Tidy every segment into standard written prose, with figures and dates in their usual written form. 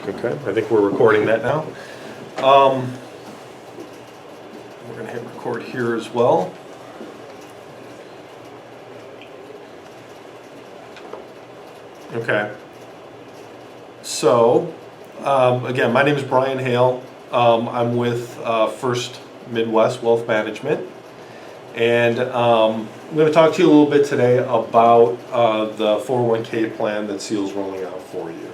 Okay, I think we're recording that now. We're going to hit record here as well. Okay. So, again, my name is Brian Hale. I'm with First Midwest Wealth Management. And I'm going to talk to you a little bit today about the 401k plan that SEAL's rolling out for you.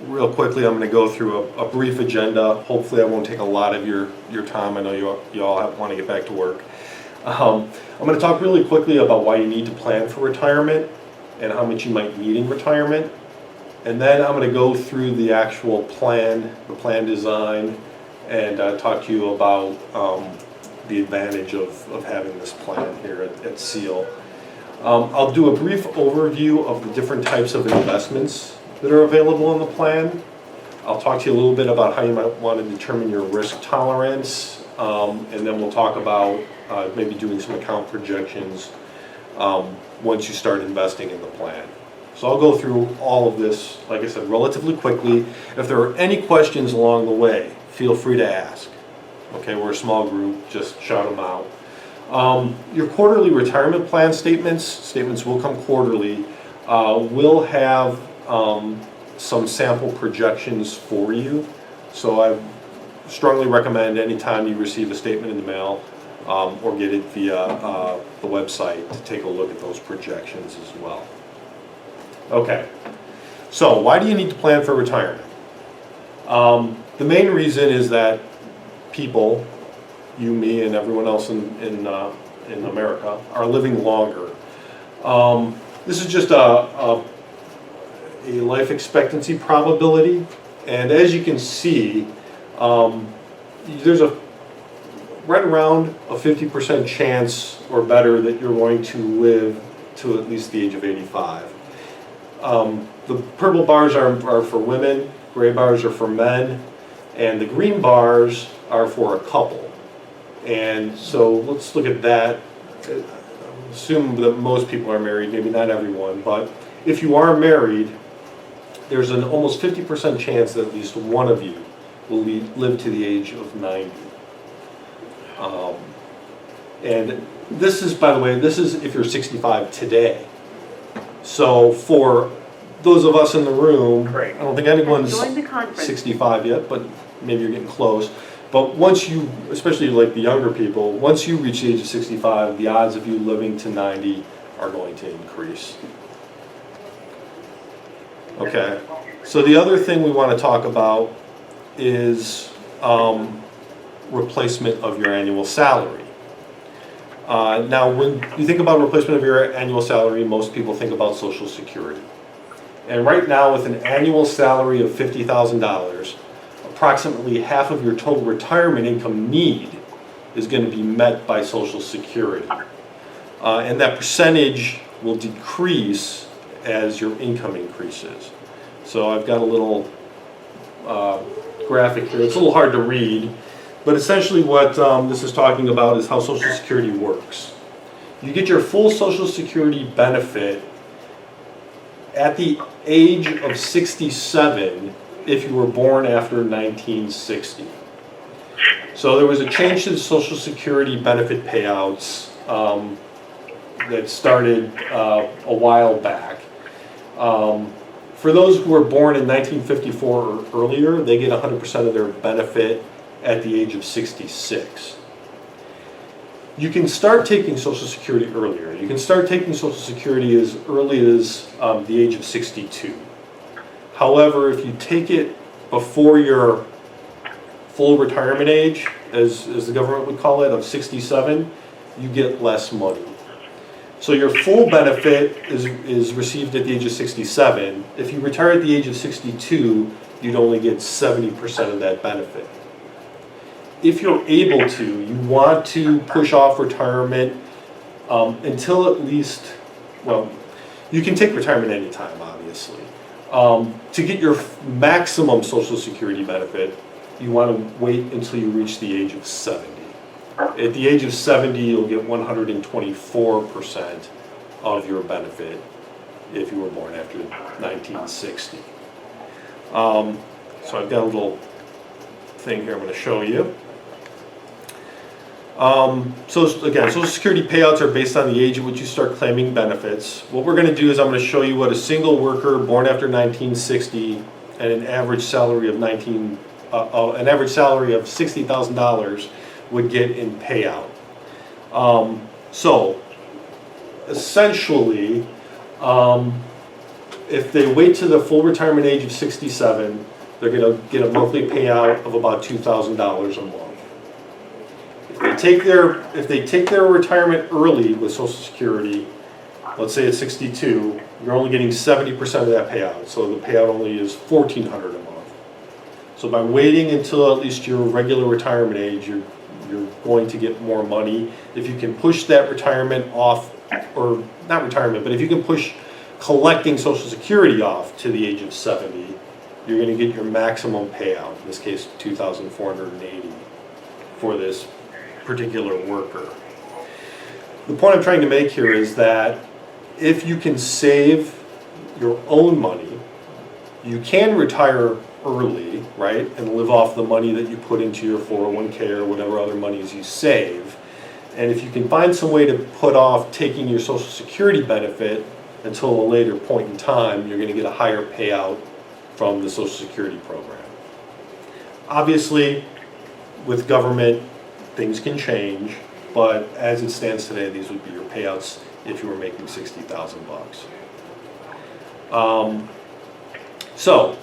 Real quickly, I'm going to go through a brief agenda. Hopefully I won't take a lot of your time. I know you all want to get back to work. I'm going to talk really quickly about why you need to plan for retirement and how much you might need in retirement. And then I'm going to go through the actual plan, the plan design, and talk to you about the advantage of having this plan here at SEAL. I'll do a brief overview of the different types of investments that are available in the plan. I'll talk to you a little bit about how you might want to determine your risk tolerance, and then we'll talk about maybe doing some account projections once you start investing in the plan. So I'll go through all of this, like I said, relatively quickly. If there are any questions along the way, feel free to ask. Okay, we're a small group, just shout them out. Your quarterly retirement plan statements will come quarterly, will have some sample projections for you. So I strongly recommend anytime you receive a statement in the mail or get it via the website to take a look at those projections as well. Okay, so why do you need to plan for retirement? The main reason is that people, you, me, and everyone else in America are living longer. This is just a life expectancy probability, and as you can see, there's right around a 50% chance or better that you're going to live to at least the age of 85. The purple bars are for women, gray bars are for men, and the green bars are for a couple. And so let's look at that. Assume that most people are married, maybe not everyone, but if you are married, there's an almost 50% chance that at least one of you will live to the age of 90. And this is, by the way, this is if you're 65 today. So for those of us in the room, I don't think anyone's 65 yet, but maybe you're getting close. But once you, especially like the younger people, once you reach the age of 65, the odds of you living to 90 are going to increase. Okay, so the other thing we want to talk about is replacement of your annual salary. Now, when you think about replacement of your annual salary, most people think about Social Security. And right now, with an annual salary of $50,000, approximately half of your total retirement income need is going to be met by Social Security. And that percentage will decrease as your income increases. So I've got a little graphic here. It's a little hard to read, but essentially what this is talking about is how Social Security works. You get your full Social Security benefit at the age of 67 if you were born after 1960. So there was a change to the Social Security benefit payouts that started a while back. For those who were born in 1954 or earlier, they get 100% of their benefit at the age of 66. You can start taking Social Security earlier. You can start taking Social Security as early as the age of 62. However, if you take it before your full retirement age, as the government would call it, of 67, you get less money. So your full benefit is received at the age of 67. If you retire at the age of 62, you'd only get 70% of that benefit. If you're able to, you want to push off retirement until at least, well, you can take retirement anytime, obviously. To get your maximum Social Security benefit, you want to wait until you reach the age of 70. At the age of 70, you'll get 124% of your benefit. if you were born after 1960. So I've got a little thing here I'm going to show you. So again, Social Security payouts are based on the age at which you start claiming benefits. What we're going to do is I'm going to show you what a single worker born after 1960 and an average salary of $60,000 would get in payout. So essentially, if they wait to the full retirement age of 67, they're going to get a monthly payout of about $2,000 a month. If they take their retirement early with Social Security, let's say at 62, you're only getting 70% of that payout. So the payout only is $1,400 a month. So by waiting until at least your regular retirement age, you're going to get more money. If you can push that retirement off, or not retirement, but if you can push collecting Social Security off to the age of 70, you're going to get your maximum payout, in this case $2,480 for this particular worker. The point I'm trying to make here is that if you can save your own money, you can retire early, right, and live off the money that you put into your 401k or whatever other monies you save. And if you can find some way to put off taking your Social Security benefit until a later point in time, you're going to get a higher payout from the Social Security program. Obviously, with government, things can change, but as it stands today, these would be your payouts if you were making $60,000.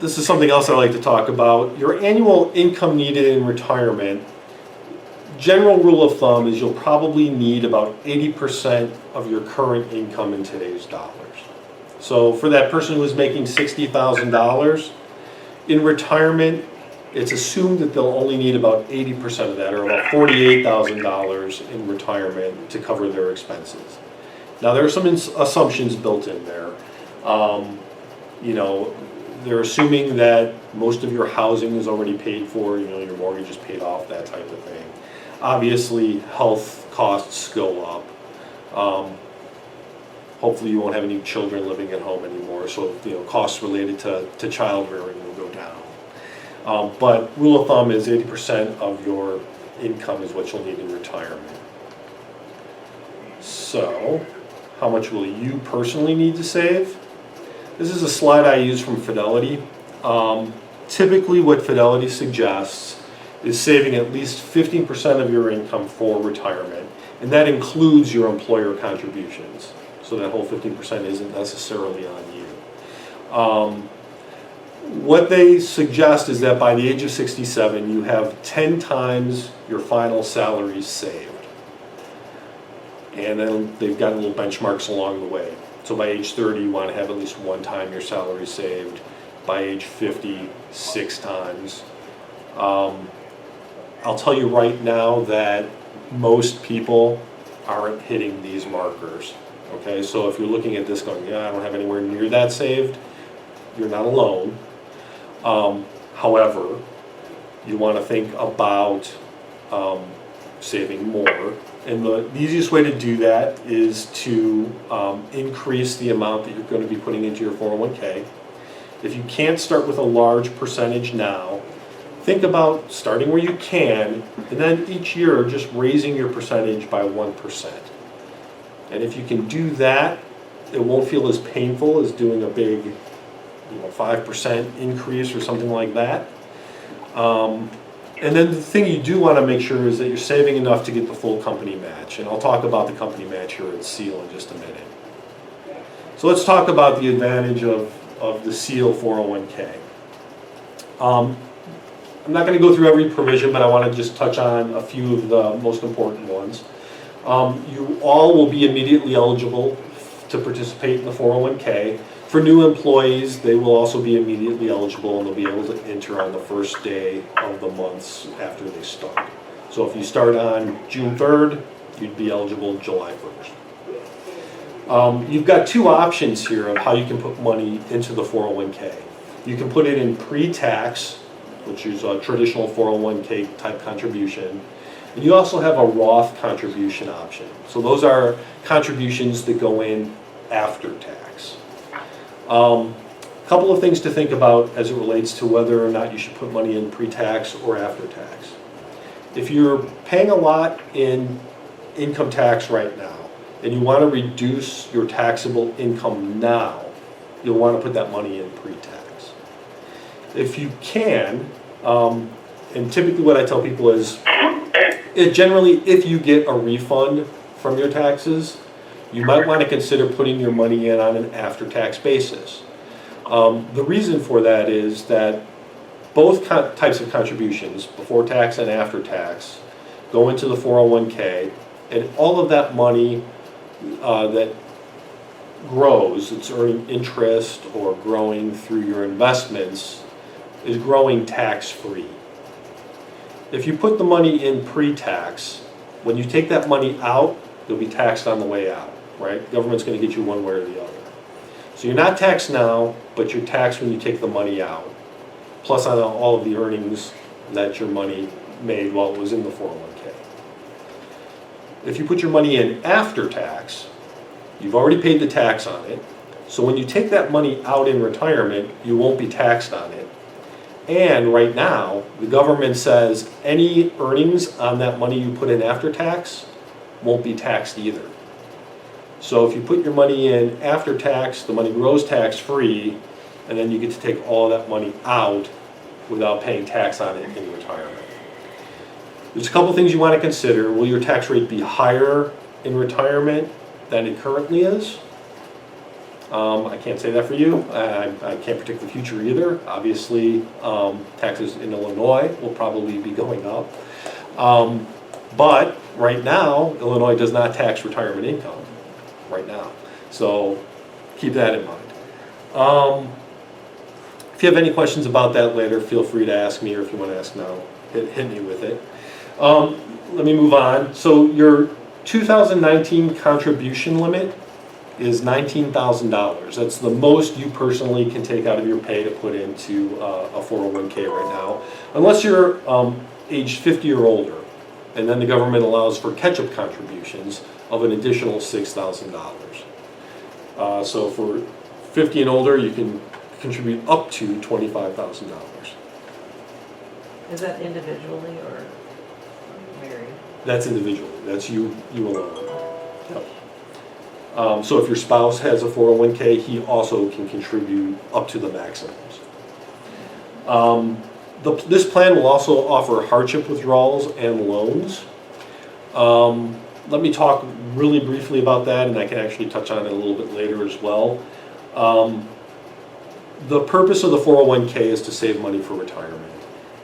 This is something else I like to talk about. Your annual income needed in retirement, general rule of thumb is you'll probably need about 80% of your current income in today's dollars. So for that person who's making $60,000, in retirement, it's assumed that they'll only need about 80% of that, or about $48,000 in retirement to cover their expenses. Now there are some assumptions built in there. They're assuming that most of your housing is already paid for, your mortgage is paid off, that type of thing. Obviously, health costs go up. Hopefully you won't have any children living at home anymore, so costs related to child rearing will go down. But rule of thumb is 80% of your income is what you'll need in retirement. So, how much will you personally need to save? This is a slide I use from Fidelity. Typically what Fidelity suggests is saving at least 15% of your income for retirement, and that includes your employer contributions. So that whole 15% isn't necessarily on you. What they suggest is that by the age of 67, you have 10 times your final salary saved. And then they've got little benchmarks along the way. So by age 30, you want to have at least 1 time your salary saved. By age 50, 6 times. I'll tell you right now that most people aren't hitting these markers. Okay, so if you're looking at this going, I don't have anywhere near that saved, you're not alone. However, you want to think about saving more. And the easiest way to do that is to increase the amount that you're going to be putting into your 401k. If you can't start with a large percentage now, think about starting where you can, and then each year just raising your percentage by 1%. And if you can do that, it won't feel as painful as doing a big 5% increase or something like that. And then the thing you do want to make sure is that you're saving enough to get the full company match. And I'll talk about the company match here at SEAL in just a minute. So let's talk about the advantage of the SEAL 401k. I'm not going to go through every provision, but I want to just touch on a few of the most important ones. You all will be immediately eligible to participate in the 401k. For new employees, they will also be immediately eligible, and they'll be able to enter on the first day of the months after they start. So if you start on June 3rd, you'd be eligible July 1st. You've got 2 options here of how you can put money into the 401k. You can put it in pre-tax, which is a traditional 401k type contribution. And you also have a Roth contribution option. So those are contributions that go in after tax. Couple of things to think about as it relates to whether or not you should put money in pre-tax or after tax. If you're paying a lot in income tax right now and you want to reduce your taxable income now, you'll want to put that money in pre-tax. If you can, and typically what I tell people is, generally if you get a refund from your taxes, you might want to consider putting your money in on an after-tax basis. The reason for that is that both types of contributions, before tax and after tax, go into the 401k, and all of that money that grows, it's earning interest or growing through your investments, is growing tax-free. If you put the money in pre-tax, when you take that money out, you'll be taxed on the way out, right? The government's going to get you one way or the other. So you're not taxed now, but you're taxed when you take the money out, plus on all of the earnings that your money made while it was in the 401k. If you put your money in after tax, you've already paid the tax on it, so when you take that money out in retirement, you won't be taxed on it. And right now, the government says any earnings on that money you put in after tax won't be taxed either. So if you put your money in after tax, the money grows tax-free, and then you get to take all that money out without paying tax on it in retirement. There's a couple things you want to consider. Will your tax rate be higher in retirement than it currently is? I can't say that for you. I can't predict the future either. Obviously, taxes in Illinois will probably be going up. But right now, Illinois does not tax retirement income right now. So keep that in mind. If you have any questions about that later, feel free to ask me, or if you want to ask now, hit me with it. Let me move on. So your 2019 contribution limit is $19,000. That's the most you personally can take out of your pay to put into a 401k right now, unless you're age 50 or older, and then the government allows for catch-up contributions of an additional $6,000. So for 50 and older, you can contribute up to $25,000. Is that individually or married? That's individually. That's you alone. Yep. So if your spouse has a 401k, he also can contribute up to the maximums. This plan will also offer hardship withdrawals and loans. Let me talk really briefly about that, and I can actually touch on it a little bit later as well. The purpose of the 401k is to save money for retirement.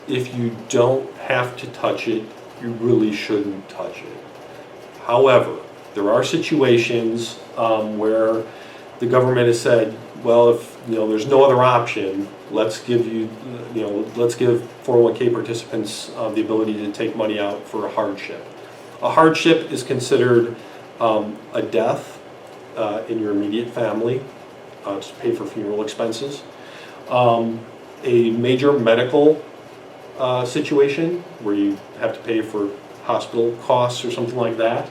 If you don't have to touch it, you really shouldn't touch it. However, there are situations where the government has said, well, if there's no other option, let's give 401k participants the ability to take money out for a hardship. A hardship is considered a death in your immediate family to pay for funeral expenses, a major medical situation where you have to pay for hospital costs or something like that.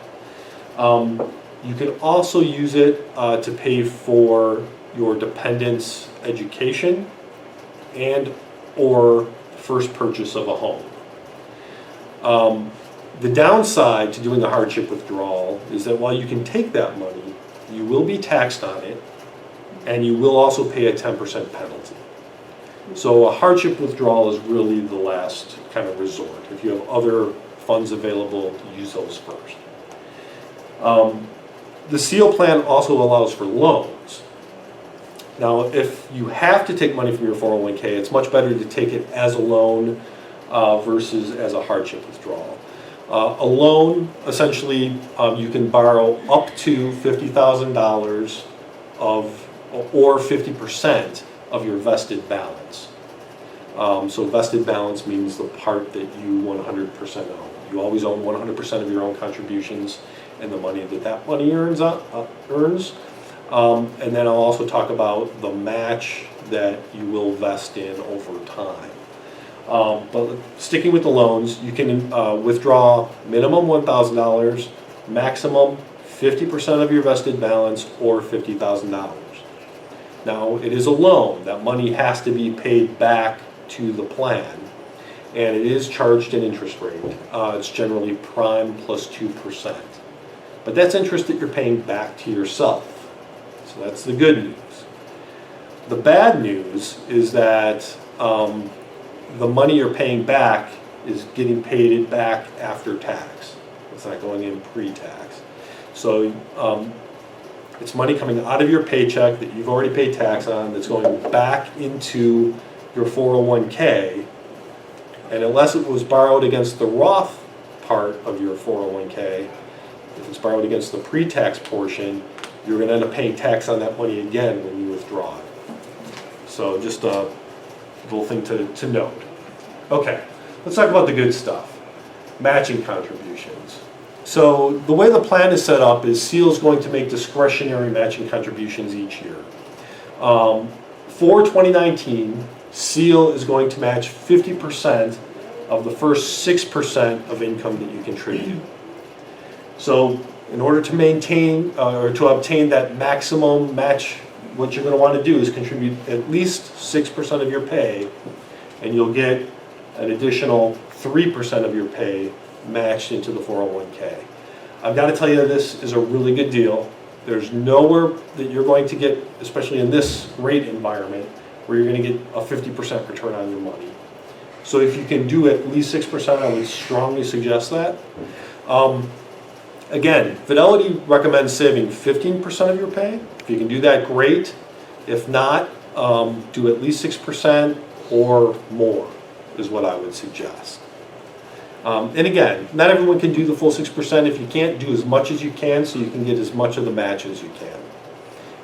You can also use it to pay for your dependents' education and or first purchase of a home. The downside to doing a hardship withdrawal is that while you can take that money, you will be taxed on it, and you will also pay a 10% penalty. So a hardship withdrawal is really the last kind of resort. If you have other funds available, use those first. The SEAL plan also allows for loans. Now, if you have to take money from your 401k, it's much better to take it as a loan versus as a hardship withdrawal. A loan, essentially, you can borrow up to $50,000 or 50% of your vested balance. So vested balance means the part that you 100% own. You always own 100% of your own contributions and the money that money earns. And then I'll also talk about the match that you will vest in over time. But sticking with the loans, you can withdraw minimum $1,000, maximum 50% of your vested balance or $50,000. Now, it is a loan. That money has to be paid back to the plan, and it is charged an interest rate. It's generally prime plus 2%. But that's interest that you're paying back to yourself. So that's the good news. The bad news is that the money you're paying back is getting paid back after tax. It's not going in pre-tax. So it's money coming out of your paycheck that you've already paid tax on that's going back into your 401k. And unless it was borrowed against the Roth part of your 401k, if it's borrowed against the pre-tax portion, you're going to end up paying tax on that money again when you withdraw it. So just a little thing to note. Okay, let's talk about the good stuff. Matching contributions. So the way the plan is set up is SEAL is going to make discretionary matching contributions each year. For 2019, SEAL is going to match 50% of the first 6% of income that you contribute. So in order to maintain or to obtain that maximum match, what you're going to want to do is contribute at least 6% of your pay, and you'll get an additional 3% of your pay matched into the 401k. I've got to tell you, this is a really good deal. There's nowhere that you're going to get, especially in this rate environment, where you're going to get a 50% return on your money. So if you can do at least 6%, I would strongly suggest that. Again, Fidelity recommends saving 15% of your pay. If you can do that, great. If not, do at least 6% or more is what I would suggest. And again, not everyone can do the full 6%. If you can't, do as much as you can so you can get as much of the match as you can.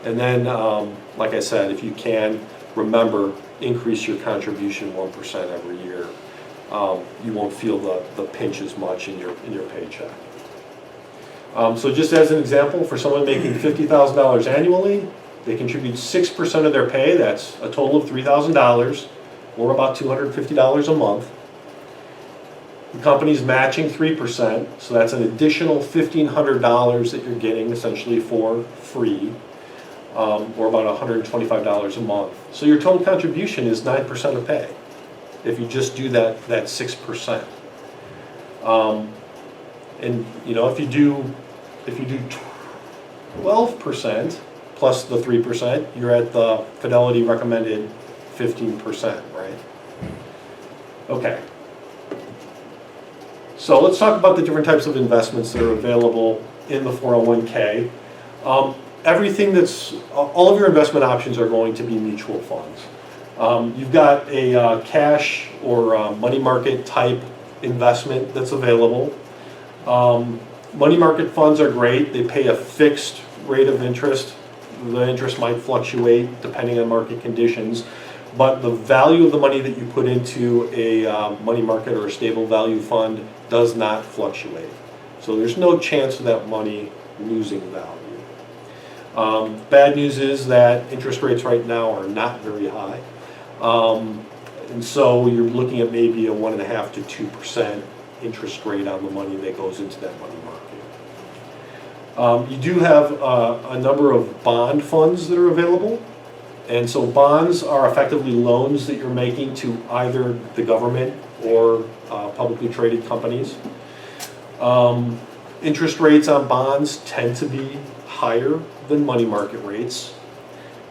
And then, like I said, if you can, remember, increase your contribution 1% every year. You won't feel the pinch as much in your paycheck. So just as an example, for someone making $50,000 annually, they contribute 6% of their pay. That's a total of $3,000, or about $250 a month. The company's matching 3%, so that's an additional $1,500 that you're getting essentially for free, or about $125 a month. So your total contribution is 9% of pay if you just do that 6%. And you know, if you do 12% plus the 3%, you're at the Fidelity recommended 15%, right? Okay. So let's talk about the different types of investments that are available in the 401k. All of your investment options are going to be mutual funds. You've got a cash or money market type investment that's available. Money market funds are great. They pay a fixed rate of interest. The interest might fluctuate depending on market conditions, but the value of the money that you put into a money market or a stable value fund does not fluctuate. So there's no chance of that money losing value. Bad news is that interest rates right now are not very high. And so you're looking at maybe a 1.5% to 2% interest rate on the money that goes into that money market. You do have a number of bond funds that are available. And so bonds are effectively loans that you're making to either the government or publicly traded companies. Interest rates on bonds tend to be higher than money market rates.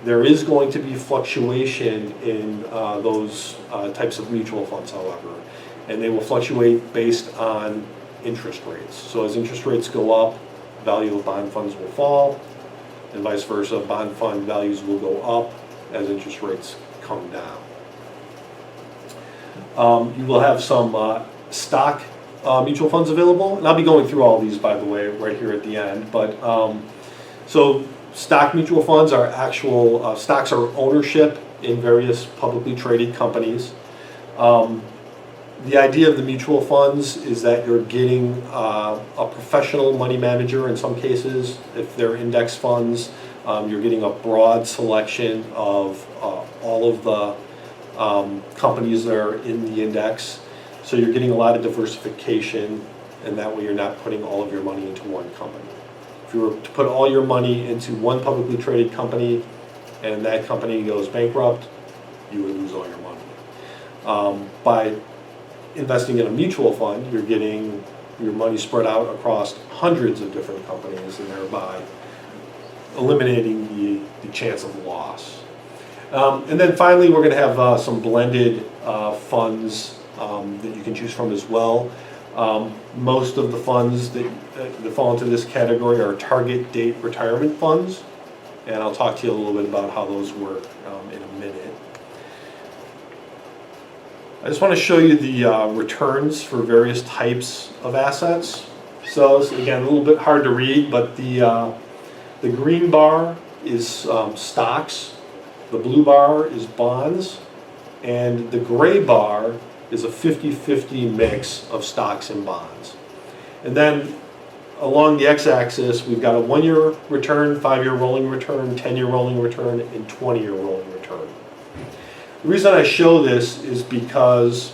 There is going to be fluctuation in those types of mutual funds, however, and they will fluctuate based on interest rates. So as interest rates go up, value of bond funds will fall, and vice versa, bond fund values will go up as interest rates come down. You will have some stock mutual funds available, and I'll be going through all these, by the way, right here at the end. But so stock mutual funds are actual stocks are ownership in various publicly traded companies. The idea of the mutual funds is that you're getting a professional money manager in some cases. If they're index funds, you're getting a broad selection of all of the companies that are in the index. So you're getting a lot of diversification, and that way you're not putting all of your money into one company. if you were to put all your money into one publicly traded company and that company goes bankrupt, you would lose all your money. By investing in a mutual fund, you're getting your money spread out across hundreds of different companies and thereby eliminating the chance of loss. And then finally, we're going to have some blended funds that you can choose from as well. Most of the funds that fall into this category are target date retirement funds, and I'll talk to you a little bit about how those work in a minute. I just want to show you the returns for various types of assets. So this, again, a little bit hard to read, but the green bar is stocks, the blue bar is bonds, and the gray bar is a 50-50 mix of stocks and bonds. And then along the x-axis, we've got a 1-year return, 5-year rolling return, 10-year rolling return, and 20-year rolling return. The reason I show this is because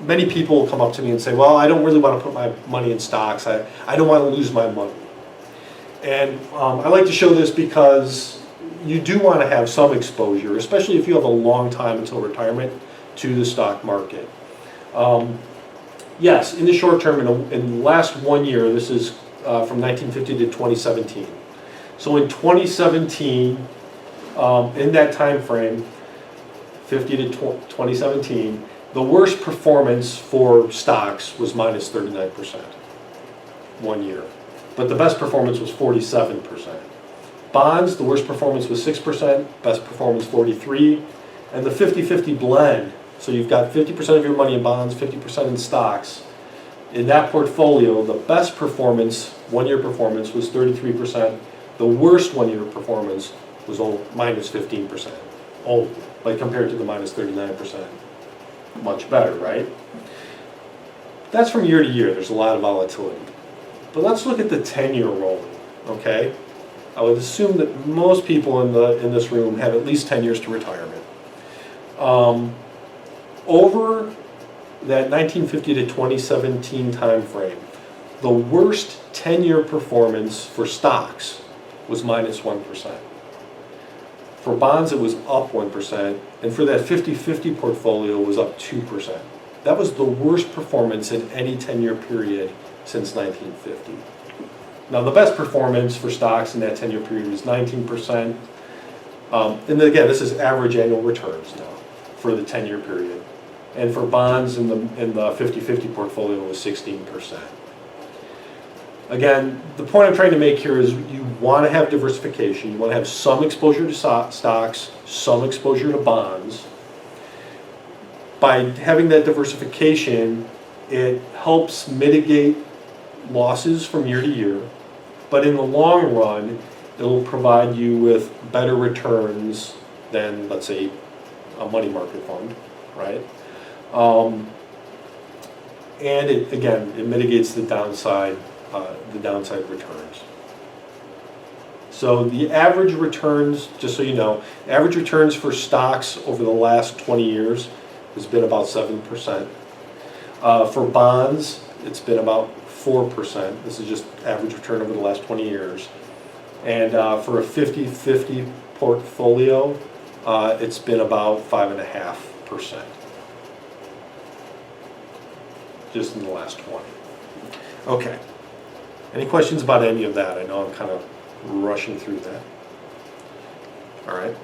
many people come up to me and say, well, I don't really want to put my money in stocks. I don't want to lose my money. And I like to show this because you do want to have some exposure, especially if you have a long time until retirement, to the stock market. Yes, in the short term, in the last 1 year, this is from 1950 to 2017. So in 2017, in that time frame, 50 to 2017, the worst performance for stocks was minus 39%, 1 year. But the best performance was 47%. Bonds, the worst performance was 6%, best performance 43%, and the 50-50 blend, so you've got 50% of your money in bonds, 50% in stocks. In that portfolio, the best performance, 1-year performance, was 33%. The worst 1-year performance was minus 15%. Only, like compared to the minus 39%. Much better, right? That's from year to year. There's a lot of volatility. But let's look at the 10-year rolling, okay? I would assume that most people in this room have at least 10 years to retirement. Over that 1950 to 2017 time frame, the worst 10-year performance for stocks was minus 1%. For bonds, it was up 1%, and for that 50-50 portfolio was up 2%. That was the worst performance in any 10-year period since 1950. Now, the best performance for stocks in that 10-year period was 19%. And again, this is average annual returns now for the 10-year period. And for bonds in the 50-50 portfolio was 16%. Again, the point I'm trying to make here is you want to have diversification. You want to have some exposure to stocks, some exposure to bonds. By having that diversification, it helps mitigate losses from year to year, but in the long run, it will provide you with better returns than, let's say, a money market fund, right? And it mitigates the downside returns. So the average returns, just so you know, average returns for stocks over the last 20 years has been about 7%. For bonds, it's been about 4%. This is just average return over the last 20 years. And for a 50-50 portfolio, it's been about 5.5%. Just in the last 20. Okay. Any questions about any of that? I know I'm kind of rushing through that. All right.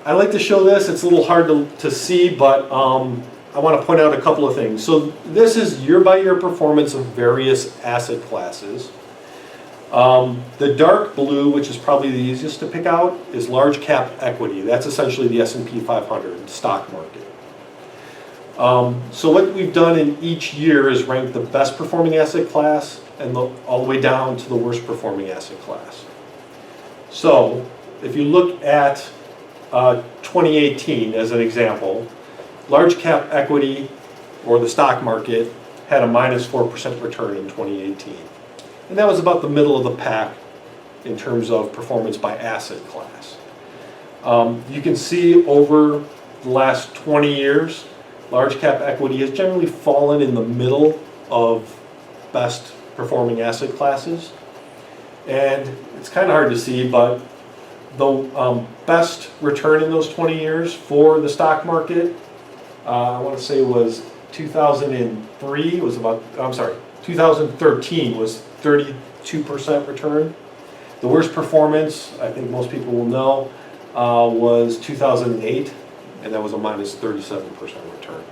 I like to show this. It's a little hard to see, but I want to point out a couple of things. So this is year-by-year performance of various asset classes. The dark blue, which is probably the easiest to pick out, is large cap equity. That's essentially the S&P 500 stock market. So what we've done in each year is rank the best performing asset class and all the way down to the worst performing asset class. So if you look at 2018 as an example, large cap equity, or the stock market, had a minus 4% return in 2018. And that was about the middle of the pack in terms of performance by asset class. You can see over the last 20 years, large cap equity has generally fallen in the middle of best performing asset classes. And it's kind of hard to see, but the best return in those 20 years for the stock market, I want to say was 2003, was about, I'm sorry, 2013 was 32% return. The worst performance, I think most people will know, was 2008, and that was a minus 37% return.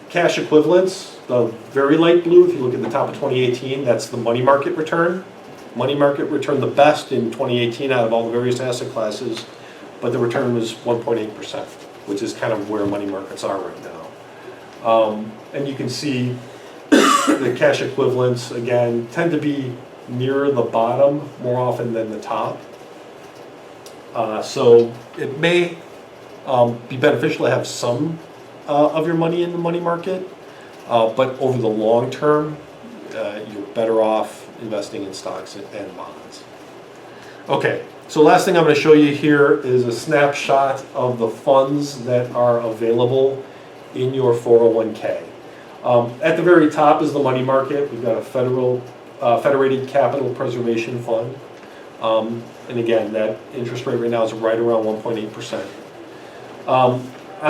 Cash equivalents, the very light blue, if you look at the top of 2018, that's the money market return. Money market returned the best in 2018 out of all the various asset classes, but the return was 1.8%, which is kind of where money markets are right now. And you can see the cash equivalents, again, tend to be near the bottom more often than the top. So it may be beneficial to have some of your money in the money market, but over the long term, you're better off investing in stocks and bonds. Okay, so last thing I'm going to show you here is a snapshot of the funds that are available in your 401k. At the very top is the money market. We've got a Federated Capital Preservation Fund. And again, that interest rate right now is right around 1.8%. On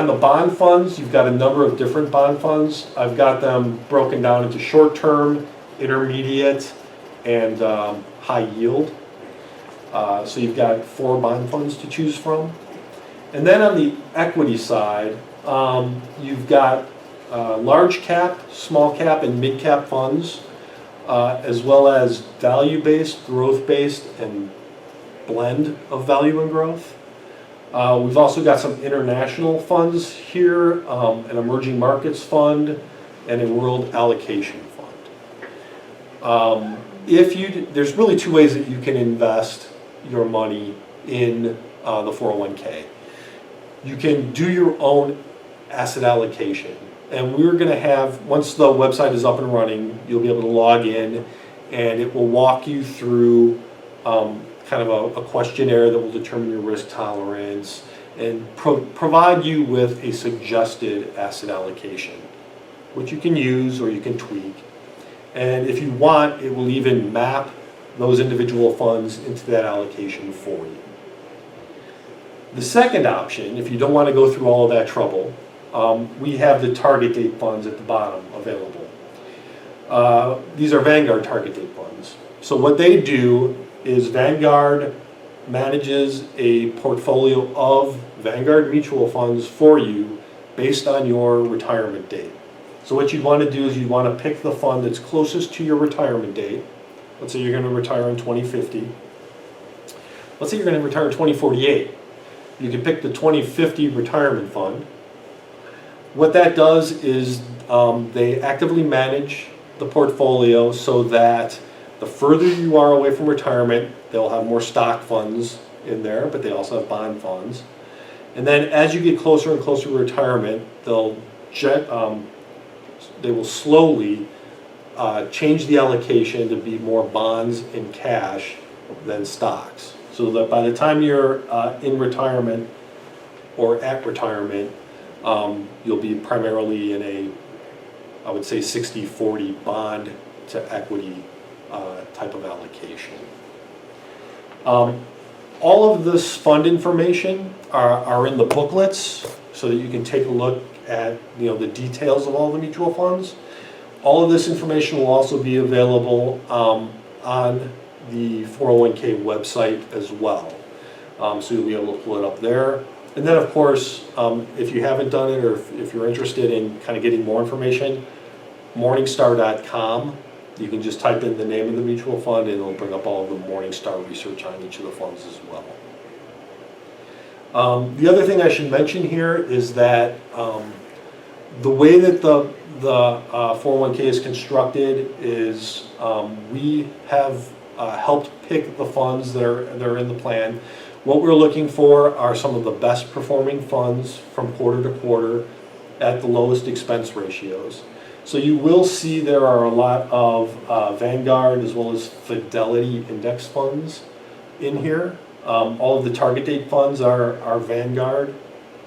the bond funds, you've got a number of different bond funds. I've got them broken down into short-term, intermediate, and high yield. So you've got 4 bond funds to choose from. And then on the equity side, you've got large cap, small cap, and mid cap funds, as well as value-based, growth-based, and blend of value and growth. We've also got some international funds here, an emerging markets fund, and a world allocation fund. There's really 2 ways that you can invest your money in the 401k. You can do your own asset allocation. And we're going to have, once the website is up and running, you'll be able to log in and it will walk you through kind of a questionnaire that will determine your risk tolerance and provide you with a suggested asset allocation, which you can use or you can tweak. And if you want, it will even map those individual funds into that allocation for you. The second option, if you don't want to go through all of that trouble, we have the target date funds at the bottom available. These are Vanguard target date funds. So what they do is Vanguard manages a portfolio of Vanguard mutual funds for you based on your retirement date. So what you'd want to do is you'd want to pick the fund that's closest to your retirement date. Let's say you're going to retire in 2050. Let's say you're going to retire in 2048. You can pick the 2050 retirement fund. What that does is they actively manage the portfolio so that the further you are away from retirement, they'll have more stock funds in there, but they also have bond funds. And then as you get closer and closer to retirement, they will slowly change the allocation to be more bonds and cash than stocks. So that by the time you're in retirement or at retirement, you'll be primarily in a, I would say, 60-40 bond to equity type of allocation. All of this fund information are in the booklets so that you can take a look at the details of all the mutual funds. All of this information will also be available on the 401k website as well. So you'll be able to pull it up there. And then of course, if you haven't done it or if you're interested in kind of getting more information, Morningstar.com, you can just type in the name of the mutual fund and it'll bring up all of the Morningstar research on each of the funds as well. The other thing I should mention here is that the way that the 401k is constructed is we have helped pick the funds that are in the plan. What we're looking for are some of the best performing funds from quarter to quarter at the lowest expense ratios. So you will see there are a lot of Vanguard as well as Fidelity index funds in here. All of the target date funds are Vanguard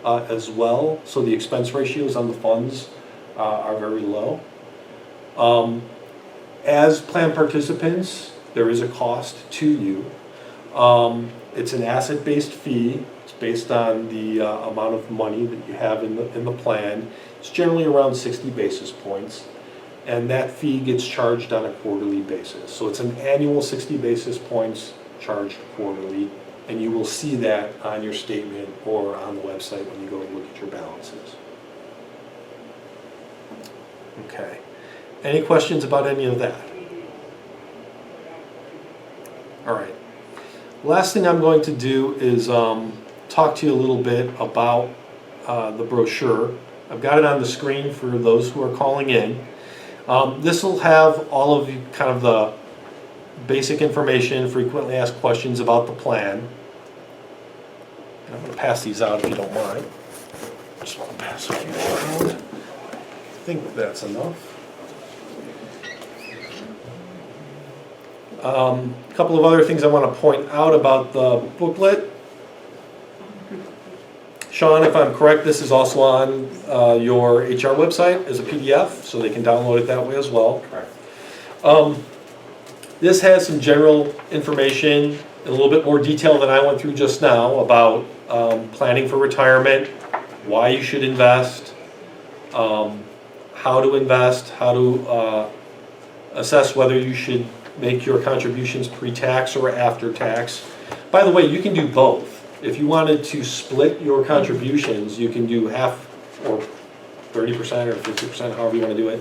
as well. So the expense ratios on the funds are very low. As plan participants, there is a cost to you. It's an asset-based fee. It's based on the amount of money that you have in the plan. It's generally around 60 basis points, and that fee gets charged on a quarterly basis. So it's an annual 60 basis points charged quarterly, and you will see that on your statement or on the website when you go and look at your balances. Okay. Any questions about any of that? All right. Last thing I'm going to do is talk to you a little bit about the brochure. I've got it on the screen for those who are calling in. This will have all of kind of the basic information, frequently asked questions about the plan. I'm going to pass these out if you don't mind. Just want to pass a few around. I think that's enough. A couple of other things I want to point out about the booklet. Sean, if I'm correct, this is also on your HR website as a PDF, so they can download it that way as well. Correct. This has some general information, in a little bit more detail than I went through just now, about planning for retirement, why you should invest, how to invest, how to assess whether you should make your contributions pre-tax or after tax. By the way, you can do both. If you wanted to split your contributions, you can do half or 30% or 50%, however you want to do it,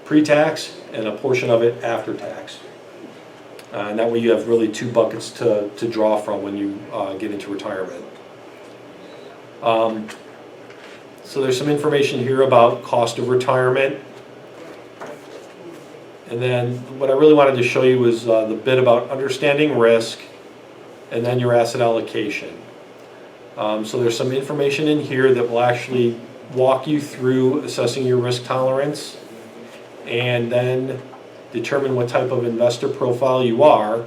pre-tax, and a portion of it after tax. And that way you have really two buckets to draw from when you get into retirement. So there's some information here about cost of retirement. And then what I really wanted to show you was the bit about understanding risk and then your asset allocation. So there's some information in here that will actually walk you through assessing your risk tolerance and then determine what type of investor profile you are.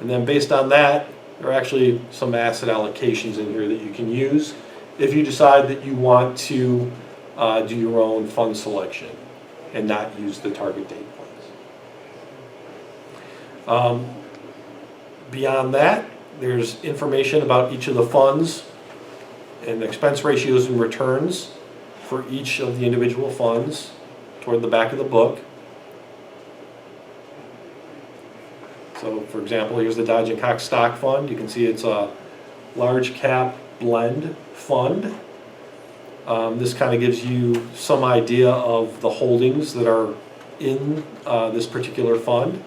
And then based on that, there are actually some asset allocations in here that you can use if you decide that you want to do your own fund selection and not use the target date funds. Beyond that, there's information about each of the funds and expense ratios and returns for each of the individual funds toward the back of the book. So for example, here's the Dodge & Cox Stock Fund. You can see it's a large cap blend fund. This kind of gives you some idea of the holdings that are in this particular fund.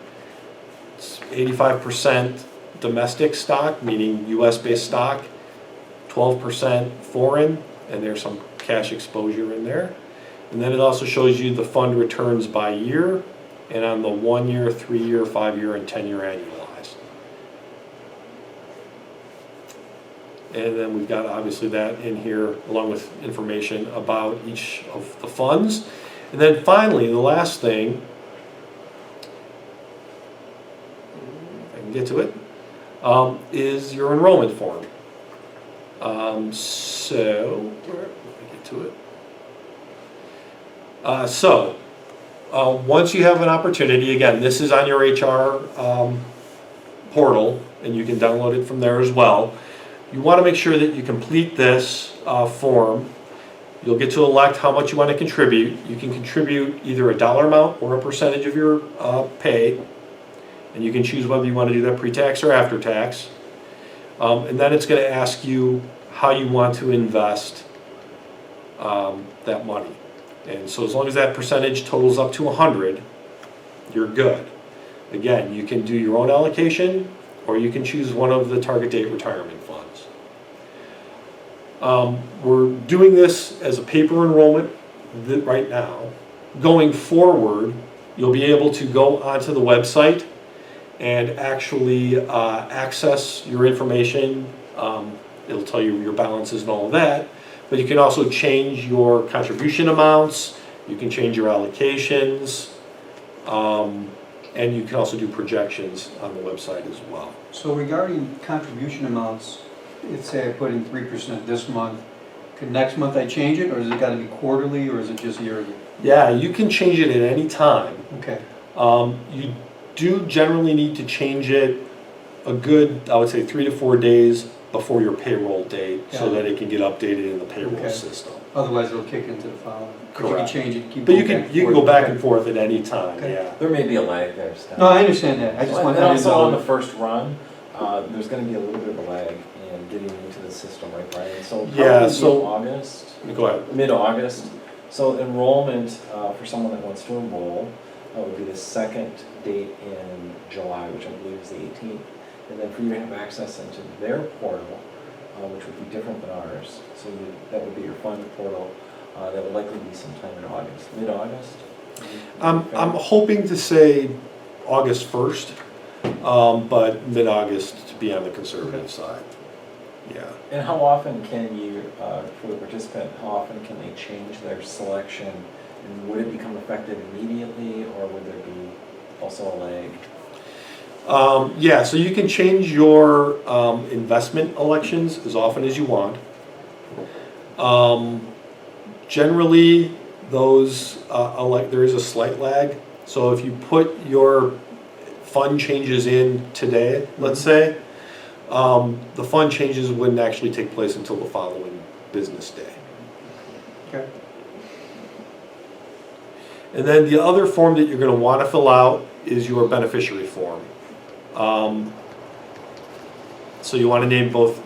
It's 85% domestic stock, meaning US-based stock, 12% foreign, and there's some cash exposure in there. And then it also shows you the fund returns by year, and on the 1 year, 3 year, 5 year, and 10 year annualized. And then we've got obviously that in here along with information about each of the funds. And then finally, the last thing, if I can get to it, is your enrollment form. So, let me get to it. Once you have an opportunity, again, this is on your HR portal, and you can download it from there as well. You want to make sure that you complete this form. You'll get to elect how much you want to contribute. You can contribute either a dollar amount or a percentage of your pay, and you can choose whether you want to do that pre-tax or after tax. And then it's going to ask you how you want to invest that money. And so as long as that percentage totals up to 100, you're good. Again, you can do your own allocation, or you can choose one of the target date retirement funds. We're doing this as a paper enrollment right now. Going forward, you'll be able to go onto the website and actually access your information. It'll tell you your balances and all of that. But you can also change your contribution amounts, you can change your allocations, and you can also do projections on the website as well. So regarding contribution amounts, let's say I put in 3% this month, could next month I change it, or is it got to be quarterly, or is it just yearly? Yeah, you can change it at any time. Okay, You do generally need to change it a good, I would say, 3 to 4 days before your payroll date, so Yeah. that it can get updated in the payroll Okay. system. otherwise it'll kick into the following. But you can Correct. change it, keep But going you back can, and you can forth. go back Okay. and forth at any time, Okay. yeah. There may be a lag there, Scott. No, I understand that, I just want, And I didn't also on the know. first run, there's gonna be a little bit of a lag in getting into the system, right, Brian? So Yeah, probably so- August, Go ahead. mid-August. So enrollment, for someone that wants to enroll, would be the second date in July, which I believe is the 18th. And then for you to have access into their portal, which would be different than ours. So that would be your fund portal, that would likely be sometime in August, mid-August. I'm hoping to say August 1st, but mid-August to be on the conservative side. Yeah. And how often can you, for the participant, how often can they change their selection? And would it become effective immediately, or would there be also a lag? Yeah, so you can change your investment elections as often as you want. Generally, those there is a slight lag. So if you put your fund changes in today, let's say, the fund changes wouldn't actually take place until the following business day. Okay. And then the other form that you're going to want to fill out is your beneficiary form. So you want to name both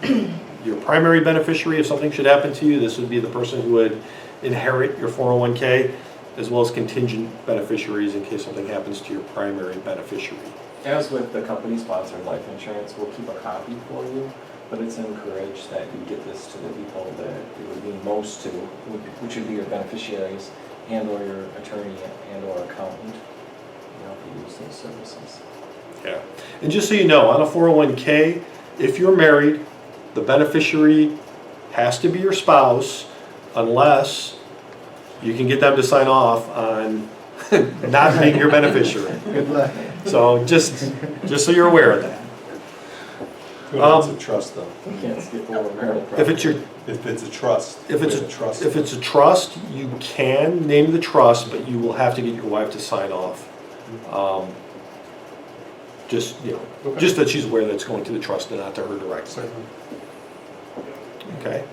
your primary beneficiary if something should happen to you. This would be the person who would inherit your 401k, as well as contingent beneficiaries in case something happens to your primary beneficiary. As with the company-sponsored life insurance, we'll keep a copy for you, but it's encouraged that you get this to the people that it would mean most to, which would be your beneficiaries and/or your attorney and/or accountant, if you use those services. Yeah. And just so you know, on a 401k, if you're married, the beneficiary has to be your spouse unless you can get them to sign off on not being your beneficiary. Good luck. So just so you're aware of that. It's a trust though. You can't skip over marital property. If it's your If it's a trust. If it's we have trust. if it's a trust, you can name the trust, but you will have to get your wife to sign off. Just, Okay. just that she's aware that it's going to the trust and not to her directly. Okay.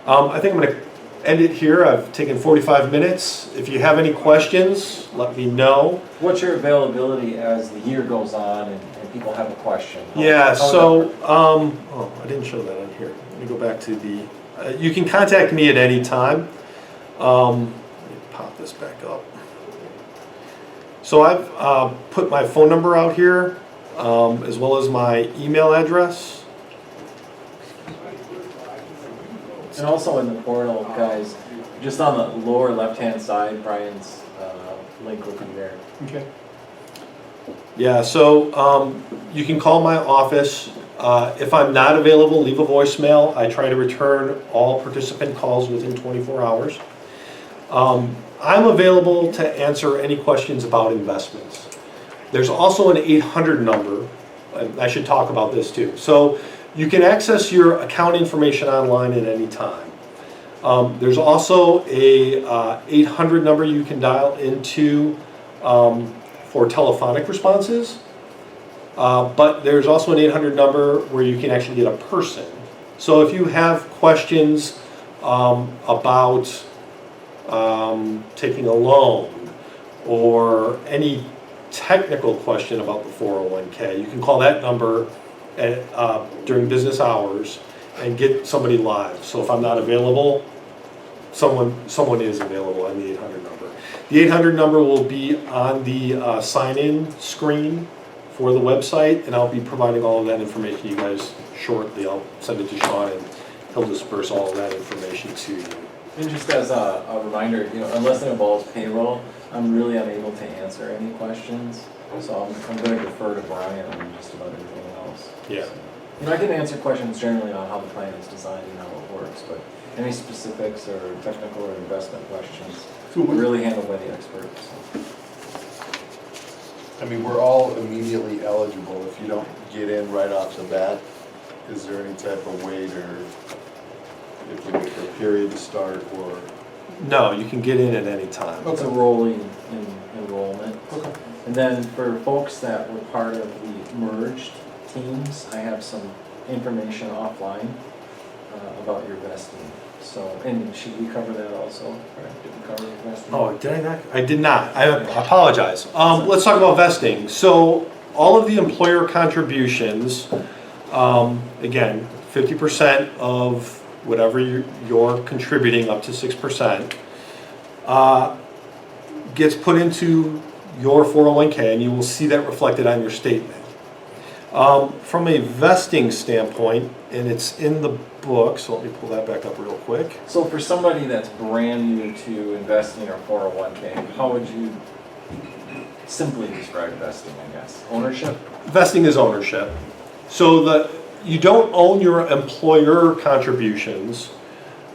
I think I'm going to end it here. I've taken 45 minutes. If you have any questions, let me know. What's your availability as the year goes on and people have a question? Yeah, How so, I didn't show that on here. Let me go back to the, you can contact me at any time. Let me pop this back up. So I've put my phone number out here, as well as my email address. And also in the portal, guys, just on the lower left-hand side, Brian's link will be there. Okay. Yeah, so you can call my office. If I'm not available, leave a voicemail. I try to return all participant calls within 24 hours. I'm available to answer any questions about investments. There's also an 800 number, and I should talk about this too. So you can access your account information online at any time. There's also a 800 number you can dial into for telephonic responses, but there's also an 800 number where you can actually get a person. So if you have questions about taking a loan or any technical question about the 401k, you can call that number during business hours and get somebody live. So if I'm not available, someone is available on the 800 number. The 800 number will be on the sign-in screen for the website, and I'll be providing all of that information to you guys shortly. I'll send it to Sean, and he'll disperse all of that information to you. And just as a reminder, unless it involves payroll, I'm really unable to answer any questions. So I'm going to defer to Brian on just about everything else. Yeah. I can answer questions generally on how the plan is designed and how it works, but any specifics or technical or investment questions are really handled by the experts. I mean, we're all immediately eligible if you don't get in right off the bat. Is there any type of wait or if we wait for a period to start or? No, you can get in at any time. It's a rolling enrollment. Okay. And then for folks that were part of the merged teams, I have some information offline about your vesting. So, and should we cover that also? Correct? Did we cover your vesting? Oh, did I not? I did not. I apologize. Let's talk about vesting. So all of the employer contributions, again, 50% of whatever you're contributing up to 6%, gets put into your 401k, and you will see that reflected on your statement. From a vesting standpoint, and it's in the book, so let me pull that back up real quick. So for somebody that's brand new to investing or 401k, how would you simply describe vesting, I guess? Ownership? Vesting is ownership. So you don't own your employer contributions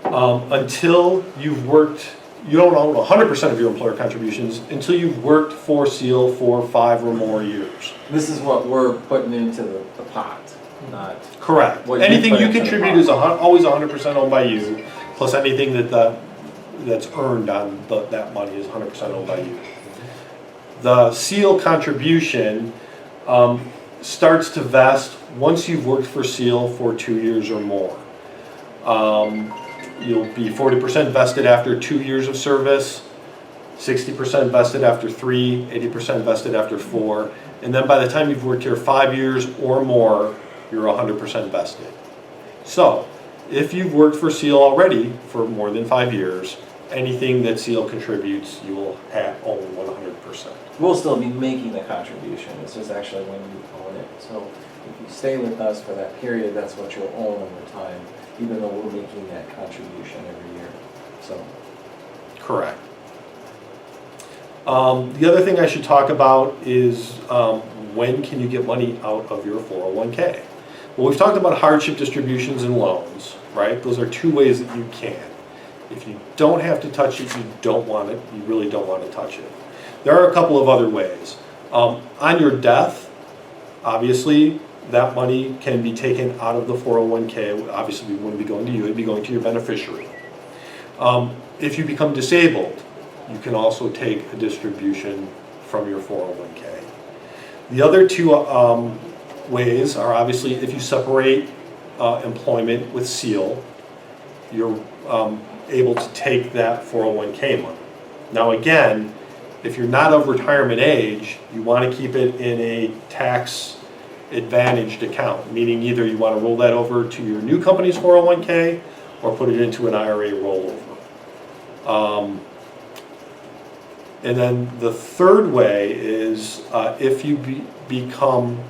until you've worked. You don't own 100% of your employer contributions until you've worked for SEAL for 5 or more years. This is what we're putting into the pot, not... Correct. What you Anything put you into the contribute pot. is always 100% owned by you, plus anything that's earned on that money is 100% owned by you. The SEAL contribution starts to vest once you've worked for SEAL for 2 years or more. You'll be 40% vested after 2 years of service, 60% vested after 3, 80% vested after 4, and then by the time you've worked here 5 years or more, you're 100% vested. So, if you've worked for SEAL already for more than 5 years, anything that SEAL contributes, you will own 100%. We'll still be making the contribution, it's just actually when you own it. So if you stay with us for that period, that's what you'll own over time, even though we're making that contribution every year, so. Correct. The other thing I should talk about is when can you get money out of your 401k? Well, we've talked about hardship distributions and loans, right? Those are 2 ways that you can. If you don't have to touch it, you don't want it, you really don't want to touch it. There are a couple of other ways. On your death, obviously, that money can be taken out of the 401k. Obviously, it wouldn't be going to you, it'd be going to your beneficiary. If you become disabled, you can also take a distribution from your 401k. The other 2 ways are obviously if you separate employment with SEAL, you're able to take that 401k money. Now again, if you're not of retirement age, you want to keep it in a tax advantaged account, meaning either you want to roll that over to your new company's 401k or put it into an IRA rollover. And then the third way is if you become,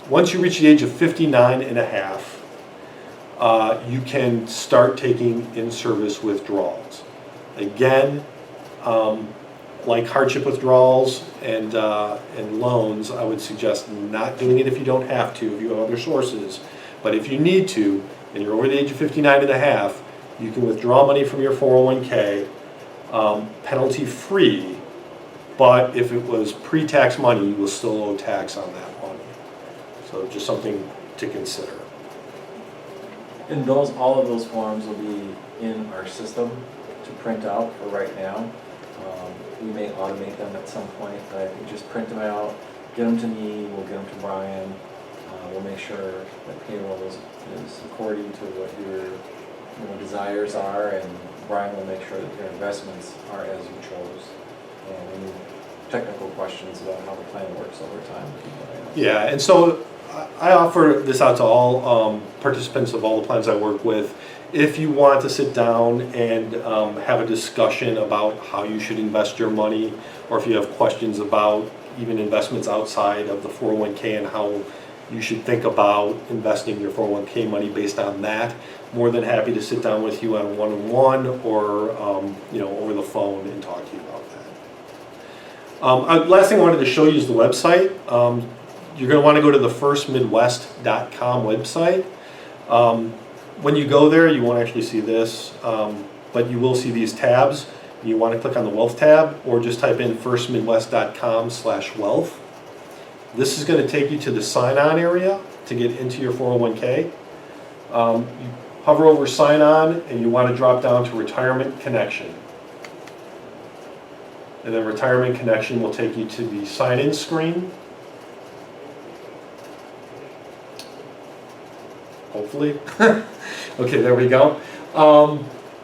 once you reach the age of 59 and a half, you can start taking in-service withdrawals. Again, like hardship withdrawals and loans, I would suggest not doing it if you don't have to, if you have other sources. But if you need to, and you're over the age of 59 and a half, you can withdraw money from your 401k penalty-free, but if it was pre-tax money, you will still owe tax on that money. So just something to consider. And all of those forms will be in our system to print out for right now. We may automate them at some point, but I think just print them out, get them to me, we'll get them to Brian. We'll make sure that payroll is according to what your desires are, and Brian will make sure that your investments are as you chose. And any technical questions about how the plan works over time. Yeah, and so I offer this out to all participants of all the plans I work with. If you want to sit down and have a discussion about how you should invest your money, or if you have questions about even investments outside of the 401k and how you should think about investing your 401k money based on that, more than happy to sit down with you on a one-on-one or over the phone and talk to you about that. Last thing I wanted to show you is the website. You're going to want to go to the firstmidwest.com website. When you go there, you won't actually see this, but you will see these tabs. You want to click on the Wealth tab, or just type in firstmidwest.com/wealth. This is going to take you to the sign-on area to get into your 401k. hover over sign on, and you want to drop down to retirement connection. And then retirement connection will take you to the sign in screen. Hopefully. Okay, there we go.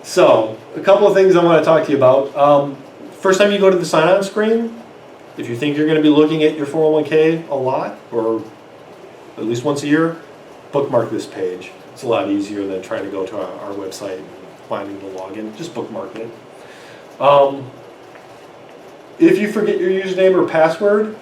So, a couple of things I want to talk to you about. First time you go to the sign-on screen, if you think you're going to be looking at your 401k a lot, or at least once a year, bookmark this page. It's a lot easier than trying to go to our website and finding the login. Just bookmark it. If you forget your username or password,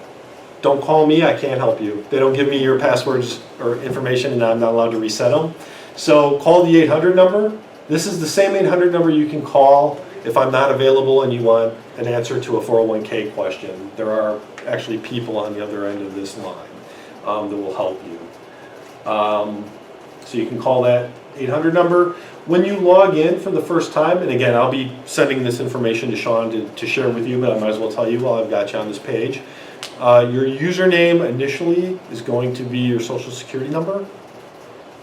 don't call me, I can't help you. They don't give me your passwords or information and I'm not allowed to reset them. So call the 800 number. This is the same 800 number you can call if I'm not available and you want an answer to a 401k question. There are actually people on the other end of this line that will help you. So you can call that 800 number. When you log in for the first time, and again, I'll be sending this information to Sean to share with you, but I might as well tell you while I've got you on this page. Your username initially is going to be your social security number,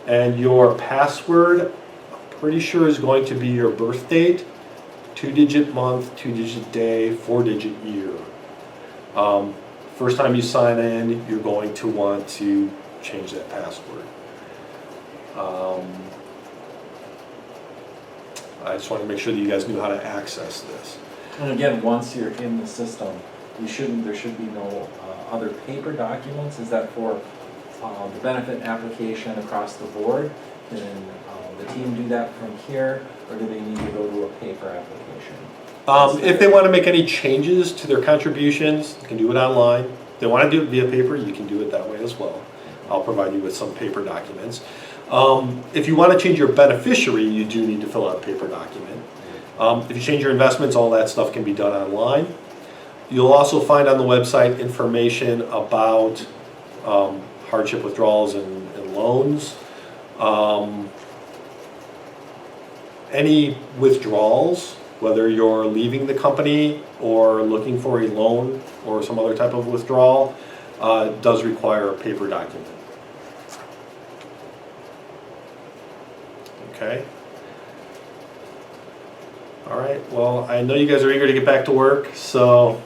and your password, I'm pretty sure, is going to be your birth date, 2-digit month, 2-digit day, 4-digit year. First time you sign in, you're going to want to change that password. I just want to make sure that you guys knew how to access this. And again, once you're in the system, there should be no other paper documents. Is that for the benefit application across the board? Can the team do that from here, or do they need to go to a paper application? If they want to make any changes to their contributions, you can do it online. If they want to do it via paper, you can do it that way as well. I'll provide you with some paper documents. If you want to change your beneficiary, you do need to fill out a paper document. If you change your investments, all that stuff can be done online. You'll also find on the website information about hardship withdrawals and loans. Any withdrawals, whether you're leaving the company or looking for a loan or some other type of withdrawal, does require a paper document. Okay. All right, well, I know you guys are eager to get back to work, so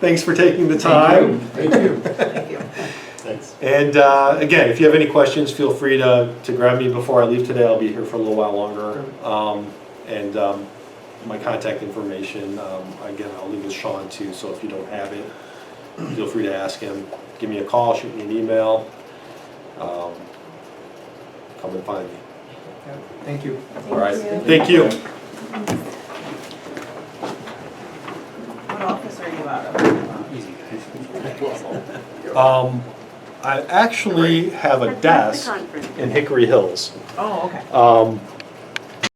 thanks for taking the time. Thank you. Thank you. Thanks. And again, if you have any questions, feel free to grab me before I leave today. I'll be here for a little while longer. My contact information, again, I'll leave with Sean too, so if you don't have it, feel free to ask him. Give me a call, shoot me an email. Come and find me. Thank you. All right, thank you. What office are you out of? I actually have a desk in Hickory Hills. Oh, okay.